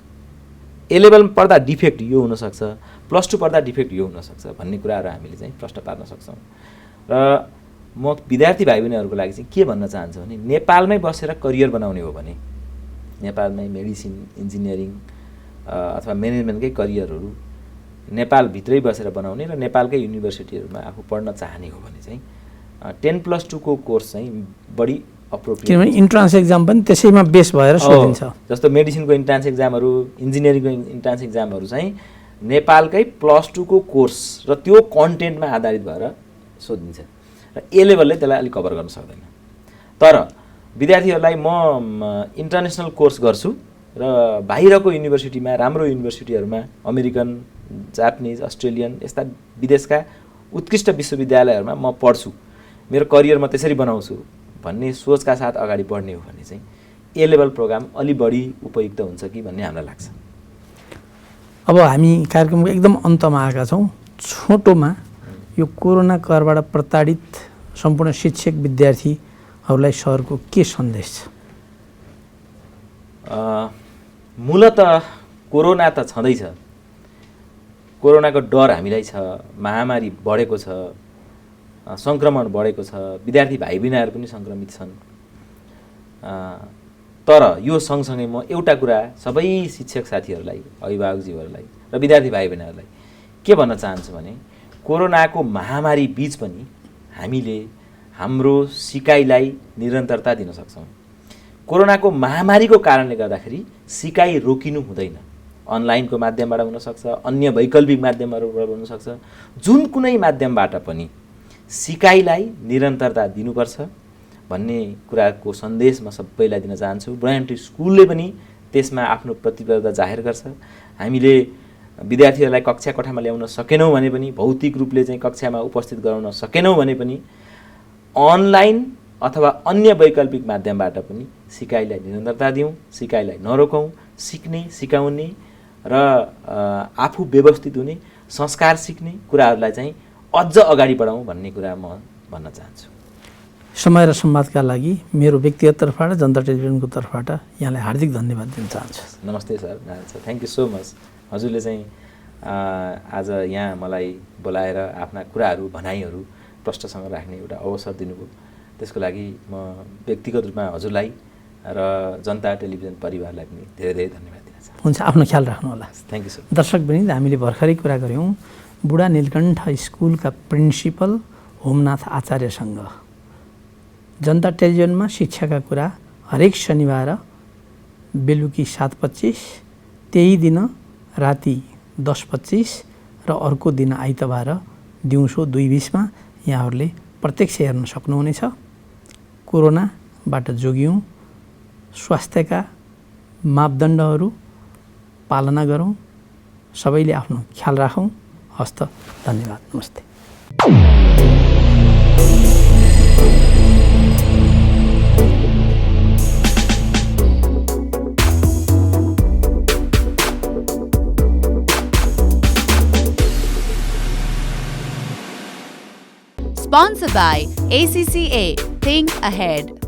Speaker 3: ए लेभलमा पढ्दा डिफेक्ट यो हुनसक्छ, +2 पढ्दा डिफेक्ट यो हुनसक्छ भन्ने कुराहरू हामीले चाहिँ प्रश्न पार्न सक्छौँ। र म विद्यार्थी भाइ बहिनीहरूको लागि चाहिँ के भन्न चाहन्छु भने नेपालमै बसेर करियर बनाउने हो भने नेपालमै मेडिसिन, इन्जिनियरिङ अथवा म्यानेजमेन्टकै करियरहरू नेपालभित्रै बसेर बनाउने र नेपालकै युनिभर्सिटीहरूमा आफू पढ्न चाहने हो भने चाहिँ 10+2 को कोर्स चाहिँ बढी अप्रोप्रिएट,
Speaker 2: किनभने इन्ट्रान्स एक्जाम पनि त्यसैमा बेस भएर सोधिन्छ।
Speaker 3: जस्तो मेडिसिनको इन्ट्रान्स एक्जामहरू, इन्जिनियरिङको इन्ट्रान्स एक्जामहरू चाहिँ नेपालकै +2 को कोर्स र त्यो कन्टेन्टमा आधारित भएर सोधिन्छ र ए लेभलले त्यसलाई अलिक कभर गर्न सक्दैन। तर विद्यार्थीहरूलाई म इन्टरनेसनल कोर्स गर्छु र बाहिरको युनिभर्सिटीमा, राम्रो युनिभर्सिटीहरूमा, अमेरिकन, जापानिज, अस्ट्रेलियन यस्ता विदेशका उत्कृष्ट विश्वविद्यालयहरूमा म पढ्छु, मेरो करियर म त्यसरी बनाउँछु भन्ने सोचका साथ अगाडि बढ्ने हो भने चाहिँ ए लेभल प्रोग्राम अलि बढी उपयुक्त हुन्छ कि भन्ने हामीलाई लाग्छ।
Speaker 2: अब हामी कार्यक्रमको एकदम अन्तमा आएका छौँ। छोटोमा यो कोरोना कहरबाट प्रताडित सम्पूर्ण शिक्षक विद्यार्थीहरूलाई सरको के सन्देश छ?
Speaker 3: मूलत कोरोना त छँदैछ, कोरोनाको डर हामीलाई छ, महामारी बढेको छ, सङ्क्रमण बढेको छ, विद्यार्थी भाइ बहिनीहरू पनि सङ्क्रमित छन्। तर यो सँगसँगै म एउटा कुरा सबै शिक्षक साथीहरूलाई, अभिभावकज्यूहरूलाई र विद्यार्थी भाइ बहिनीहरूलाई के भन्न चाहन्छु भने कोरोनाको महामारी बीच पनि हामीले हाम्रो सिकाइलाई निरन्तरता दिन सक्छौँ। कोरोनाको महामारीको कारणले गर्दाखेरि सिकाइ रोकिनु हुँदैन, अनलाइनको माध्यमबाट हुनसक्छ, अन्य वैकल्पिक माध्यमहरूबाट हुनसक्छ, जुन कुनै माध्यमबाट पनि सिकाइलाई निरन्तरता दिनुपर्छ भन्ने कुराको सन्देश म सबैलाई दिन चाहन्छु। ब्रायन्टी स्कुलले पनि त्यसमा आफ्नो प्रतिबद्धता जाहेर गर्छ। हामीले विद्यार्थीहरूलाई कक्षा कोठामा ल्याउन सकेनौँ भने पनि, भौतिक रूपले चाहिँ कक्षामा उपस्थित गराउन सकेनौँ भने पनि अनलाइन अथवा अन्य वैकल्पिक माध्यमबाट पनि सिकाइलाई निरन्तरता दिउँ, सिकाइलाई नरोकौँ, सिक्ने, सिकाउने र आफू व्यवस्थित हुने, संस्कार सिक्ने कुराहरूलाई चाहिँ अझ अगाडि बढाउँ भन्ने कुरा म भन्न चाहन्छु।
Speaker 2: समय र संवादका लागि मेरो व्यक्तिगत तर्फबाट, जनता टेलिभिजनको तर्फबाट यहाँलाई हार्दिक धन्यवाद दिन चाहन्छु।
Speaker 3: नमस्ते sir, thank you so much. हजुरले चाहिँ आज यहाँ मलाई बोलाएर आफ्ना कुराहरू, भनाइहरू प्रष्टसँग राख्ने एउटा अवसर दिनुभयो, त्यसको लागि म व्यक्तिगत रूपमा हजुरलाई र जनता टेलिभिजन परिवारलाई पनि धेरै धेरै धन्यवाद दिन चाहन्छु।
Speaker 2: हुन्छ, आफ्नो ख्याल राख्नुहोला।
Speaker 3: Thank you sir.
Speaker 2: दर्शकवृन्द, हामीले भर्खरै कुरा गऱ्यौँ बुढा नीलकण्ठ स्कुलका प्रिन्सिपल होमनाथ आचार्यसँग। जनता टेलिभिजनमा शिक्षाका कुरा हरेक शनिबार बेलुकी 7:25, त्यही दिन राति 10:25 र अर्को दिन आइतबार दिउँसो 2:20मा यहाँहरूले प्रत्यक्ष हेर्न सक्नुहुनेछ। कोरोनाबाट जोगियौँ, स्वास्थ्यका मापदण्डहरू पालना गरौँ, सबैले आफ्नो ख्याल राखौँ। हस्त, धन्यवाद, नमस्ते।
Speaker 1: Sponsored by ACCA. Think Ahead.